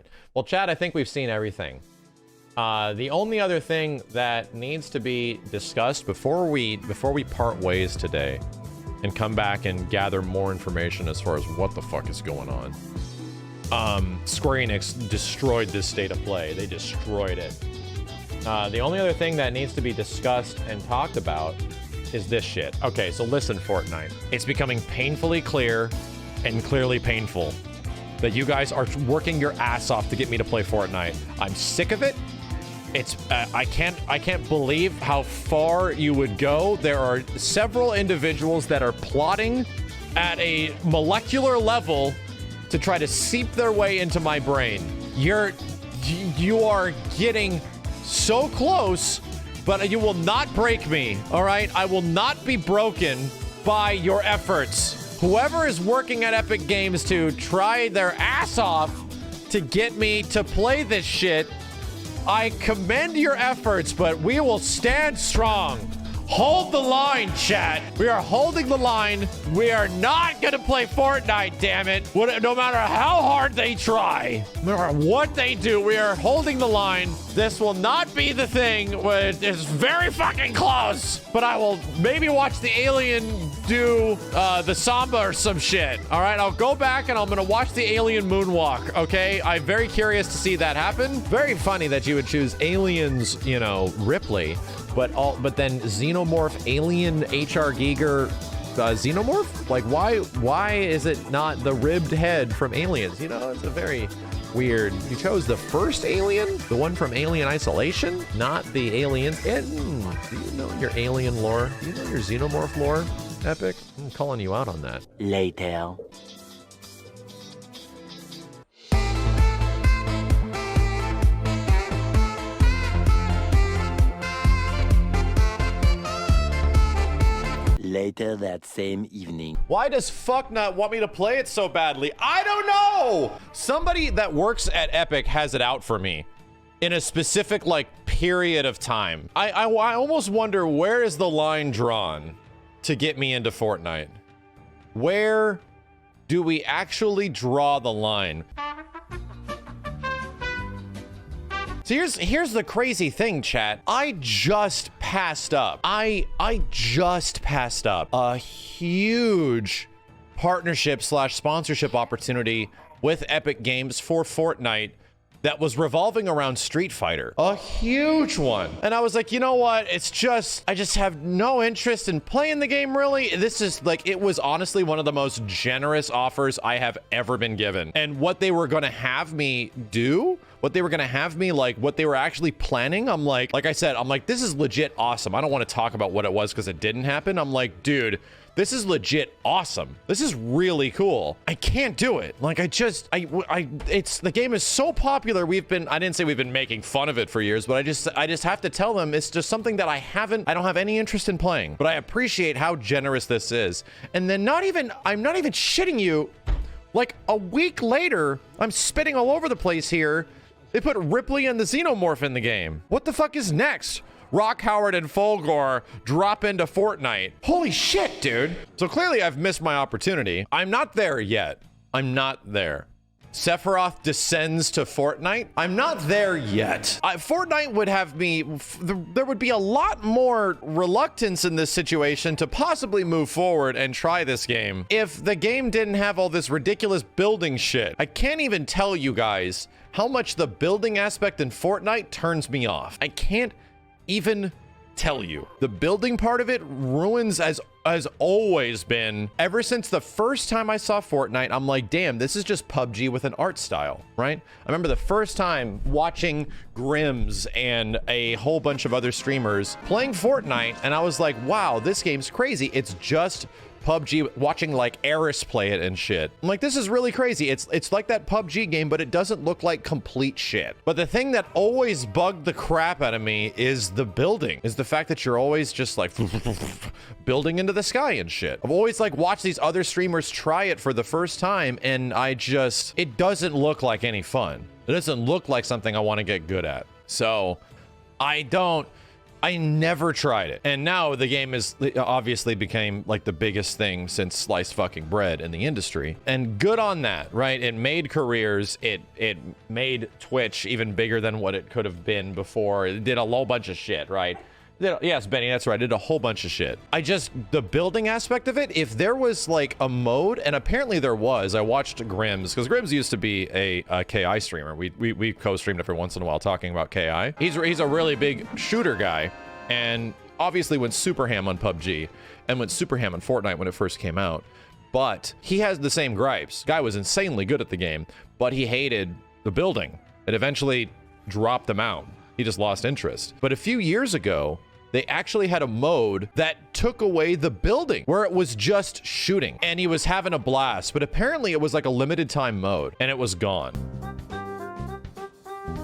right. Well, Chad, I think we've seen everything. The only other thing that needs to be discussed before we part ways today and come back and gather more information as far as what the fuck is going on. Square Enix destroyed this state of play. They destroyed it. The only other thing that needs to be discussed and talked about is this shit. Okay, so listen, Fortnite. It's becoming painfully clear and clearly painful that you guys are working your ass off to get me to play Fortnite. I'm sick of it. It's I can't believe how far you would go. There are several individuals that are plotting at a molecular level to try to seep their way into my brain. You are getting so close, but you will not break me, all right? I will not be broken by your efforts. Whoever is working at Epic Games to try their ass off to get me to play this shit, I commend your efforts, but we will stand strong. Hold the line, chat. We are holding the line. We are not gonna play Fortnite, damn it. No matter how hard they try, no matter what they do, we are holding the line. This will not be the thing. It's very fucking close. But I will maybe watch the alien do the samba or some shit. All right, I'll go back and I'm gonna watch the alien moonwalk, okay? I'm very curious to see that happen. Very funny that you would choose aliens, you know, Ripley. But then Xenomorph, Alien, HR Giger, Xenomorph? Like, why is it not the ribbed head from Aliens? You know, it's a very weird. You chose the first Alien, the one from Alien Isolation, not the aliens. Do you know your alien lore? Do you know your Xenomorph lore, Epic? I'm calling you out on that. Later. Later that same evening. Why does fuck not want me to play it so badly? I don't know! Somebody that works at Epic has it out for me in a specific, like, period of time. I almost wonder, where is the line drawn to get me into Fortnite? Where do we actually draw the line? So here's the crazy thing, chat. I just passed up. I just passed up a huge partnership / sponsorship opportunity with Epic Games for Fortnite that was revolving around Street Fighter. A huge one. And I was like, you know what? I just have no interest in playing the game, really. This is like, it was honestly one of the most generous offers I have ever been given. And what they were gonna have me do, what they were gonna have me, like, what they were actually planning, I'm like I said, I'm like, this is legit awesome. I don't want to talk about what it was because it didn't happen. I'm like, dude, this is legit awesome. This is really cool. I can't do it. Like, the game is so popular. I didn't say we've been making fun of it for years, but I just have to tell them it's just something that I don't have any interest in playing, but I appreciate how generous this is. And then I'm not even shitting you. Like, a week later, I'm spitting all over the place here. They put Ripley and the Xenomorph in the game. What the fuck is next? Rock Howard and Fulgore drop into Fortnite. Holy shit, dude. So clearly I've missed my opportunity. I'm not there yet. I'm not there. Sephiroth descends to Fortnite. I'm not there yet. Fortnite would have me, there would be a lot more reluctance in this situation to possibly move forward and try this game if the game didn't have all this ridiculous building shit. I can't even tell you guys how much the building aspect in Fortnite turns me off. I can't even tell you. The building part of it ruins as always been. Ever since the first time I saw Fortnite, I'm like, damn, this is just PUBG with an art style, right? I remember the first time watching Grims and a whole bunch of other streamers playing Fortnite, and I was like, wow, this game's crazy. It's just PUBG, watching like Eris play it and shit. I'm like, this is really crazy. It's like that PUBG game, but it doesn't look like complete shit. But the thing that always bugged the crap out of me is the building, is the fact that you're always just like building into the sky and shit. I've always like watched these other streamers try it for the first time, and it doesn't look like any fun. It doesn't look like something I want to get good at. So I don't I never tried it. And now the game is obviously became like the biggest thing since sliced fucking bread in the industry. And good on that, right? It made careers. It made Twitch even bigger than what it could have been before. It did a whole bunch of shit, right? Yes, Benny, that's right. I did a whole bunch of shit. The building aspect of it, if there was like a mode, and apparently there was, I watched Grimm's, because Grimm's used to be a KI streamer. We co-streamed every once in a while talking about KI. He's a really big shooter guy, and obviously went super ham on PUBG, and went super ham on Fortnite when it first came out. But he has the same gripes. Guy was insanely good at the game, but he hated the building. It eventually dropped him out. He just lost interest. But a few years ago, they actually had a mode that took away the building where it was just shooting, and he was having a blast, but apparently it was like a limited time mode and it was gone.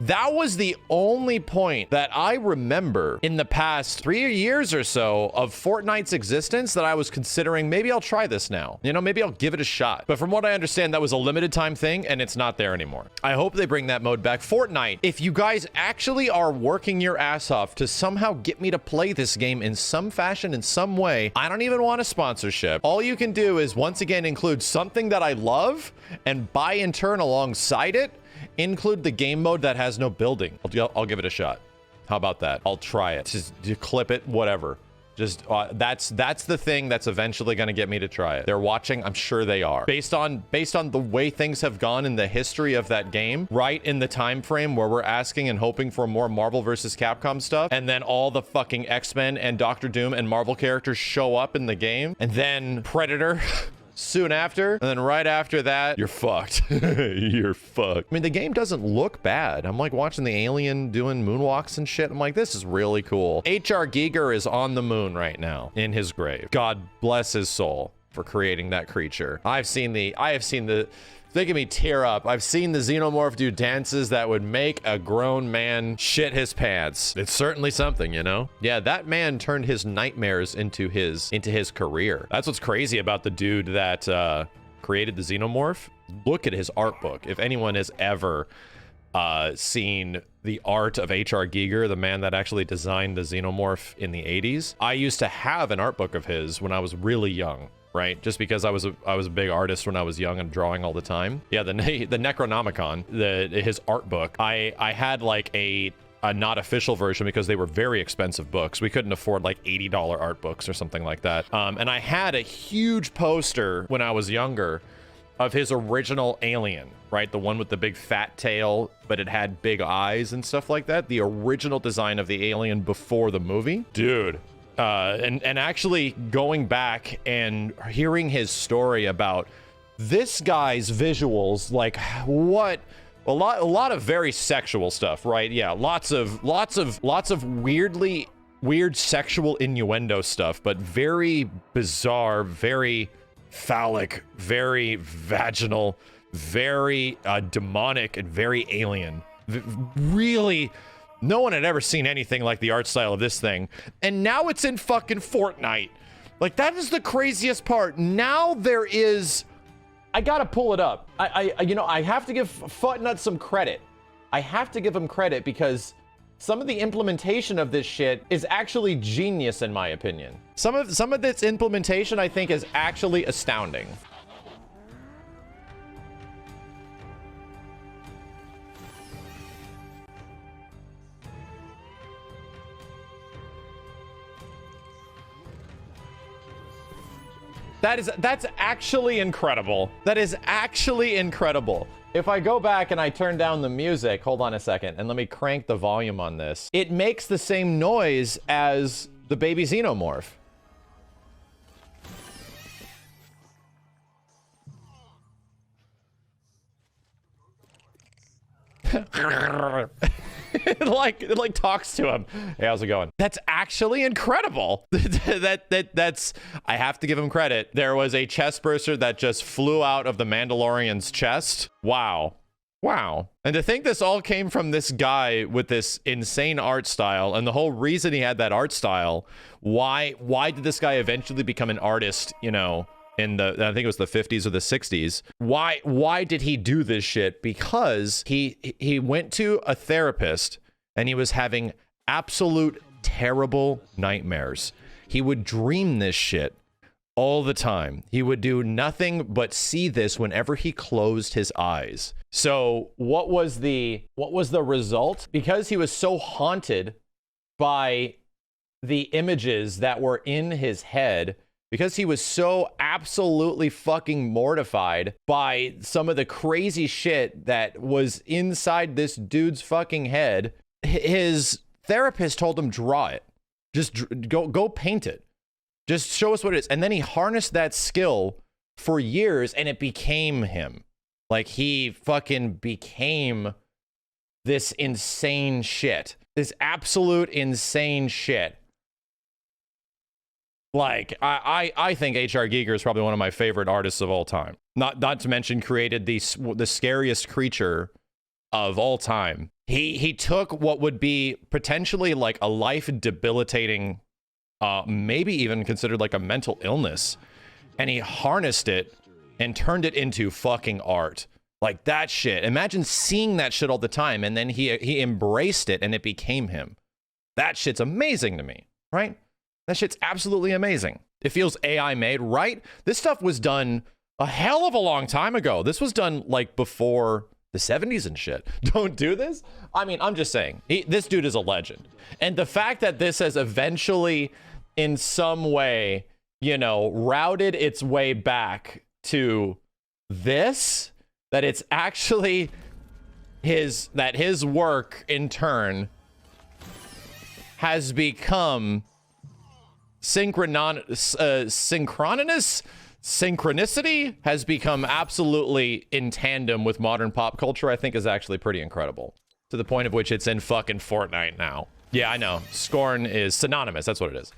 That was the only point that I remember in the past 3 years or so of Fortnite's existence that I was considering, maybe I'll try this now. You know, maybe I'll give it a shot. But from what I understand, that was a limited time thing and it's not there anymore. I hope they bring that mode back. Fortnite, if you guys actually are working your ass off to somehow get me to play this game in some fashion, in some way, I don't even want a sponsorship. All you can do is once again include something that I love, and by in turn alongside it, include the game mode that has no building. I'll give it a shot. How about that? I'll try it. Just clip it, whatever. Just that's the thing that's eventually going to get me to try it. They're watching. I'm sure they are. Based on the way things have gone in the history of that game, right in the time frame where we're asking and hoping for more Marvel versus Capcom stuff, and then all the fucking X-Men and Doctor Doom and Marvel characters show up in the game, and then Predator soon after, and then right after that, you're fucked. You're fucked. I mean, the game doesn't look bad. I'm like watching the alien doing moonwalks and shit. I'm like, this is really cool. H.R. Giger is on the moon right now in his grave. God bless his soul for creating that creature. I have seen the making me tear up. I've seen the Xenomorph do dances that would make a grown man shit his pants. It's certainly something, you know? Yeah, that man turned his nightmares into his career. That's what's crazy about the dude that created the Xenomorph. Look at his art book. If anyone has ever seen the art of H.R. Giger, the man that actually designed the Xenomorph in the 80s, I used to have an art book of his when I was really young. Right, just because I was a big artist when I was young and drawing all the time. Yeah, the Necronomicon, his art book. I had like a not official version because they were very expensive books. We couldn't afford like $80 art books or something like that. And I had a huge poster when I was younger of his original alien, right? The one with the big fat tail, but it had big eyes and stuff like that. The original design of the alien before the movie, dude. And actually going back and hearing his story about this guy's visuals, like what a lot of very sexual stuff, right? Yeah, lots of weird sexual innuendo stuff, but very bizarre, very phallic, very vaginal, very demonic, and very alien. Really. No one had ever seen anything like the art style of this thing. And now it's in fucking Fortnite. Like, that is the craziest part. Now there is... I gotta pull it up. I have to give Futnut some credit. I have to give him credit because some of the implementation of this shit is actually genius, in my opinion. Some of this implementation, I think, is actually astounding. That's actually incredible. That is actually incredible. If I go back and I turn down the music, hold on a second, and let me crank the volume on this. It makes the same noise as the baby Xenomorph. it like talks to him. Hey, how's it going? That's actually incredible. That's I have to give him credit. There was a chest burster that just flew out of the Mandalorian's chest. Wow. And to think this all came from this guy with this insane art style, and the whole reason he had that art style, why did this guy eventually become an artist, you know, in the, I think it was the 50s or the 60s. Why did he do this shit? Because he went to a therapist and he was having absolute terrible nightmares. He would dream this shit all the time. He would do nothing but see this whenever he closed his eyes. So what was the result? Because he was so haunted by the images that were in his head, because he was so absolutely fucking mortified by some of the crazy shit that was inside this dude's fucking head, his therapist told him, draw it. Just go paint it. Just show us what it is. And then he harnessed that skill for years, and it became him. Like, he fucking became this insane shit. This absolute insane shit. Like, I think H.R. Giger is probably one of my favorite artists of all time. Not to mention created the scariest creature of all time. He took what would be potentially like a life debilitating, maybe even considered like a mental illness, and he harnessed it and turned it into fucking art. Like, that shit. Imagine seeing that shit all the time, and then he embraced it and it became him. That shit's amazing to me, right? That shit's absolutely amazing. It feels AI made, right? This stuff was done a hell of a long time ago. This was done like before the 70s and shit. Don't do this. I mean, I'm just saying, this dude is a legend. And the fact that this has eventually, in some way, you know, routed its way back to this, that it's actually his work in turn has become synchronicity has become absolutely in tandem with modern pop culture, I think is actually pretty incredible. To the point of which it's in fucking Fortnite now. Yeah, I know. Scorn is synonymous. That's what it is.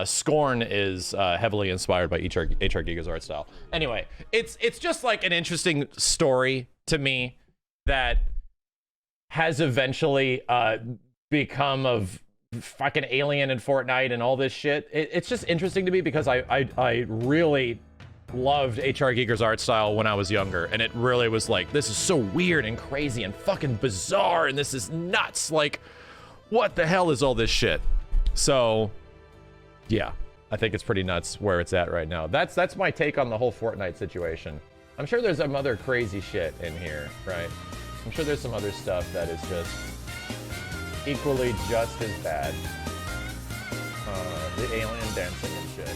Scorn is heavily inspired by H.R. Giger's art style. Anyway, it's just like an interesting story to me that has eventually become of fucking Alien and Fortnite and all this shit. It's just interesting to me because I really loved H.R. Giger's art style when I was younger, and it really was like, this is so weird and crazy and fucking bizarre, and this is nuts. Like, what the hell is all this shit? So yeah, I think it's pretty nuts where it's at right now. That's my take on the whole Fortnite situation. I'm sure there's some other crazy shit in here, right? I'm sure there's some other stuff that is just equally just as bad. The alien dancing and shit.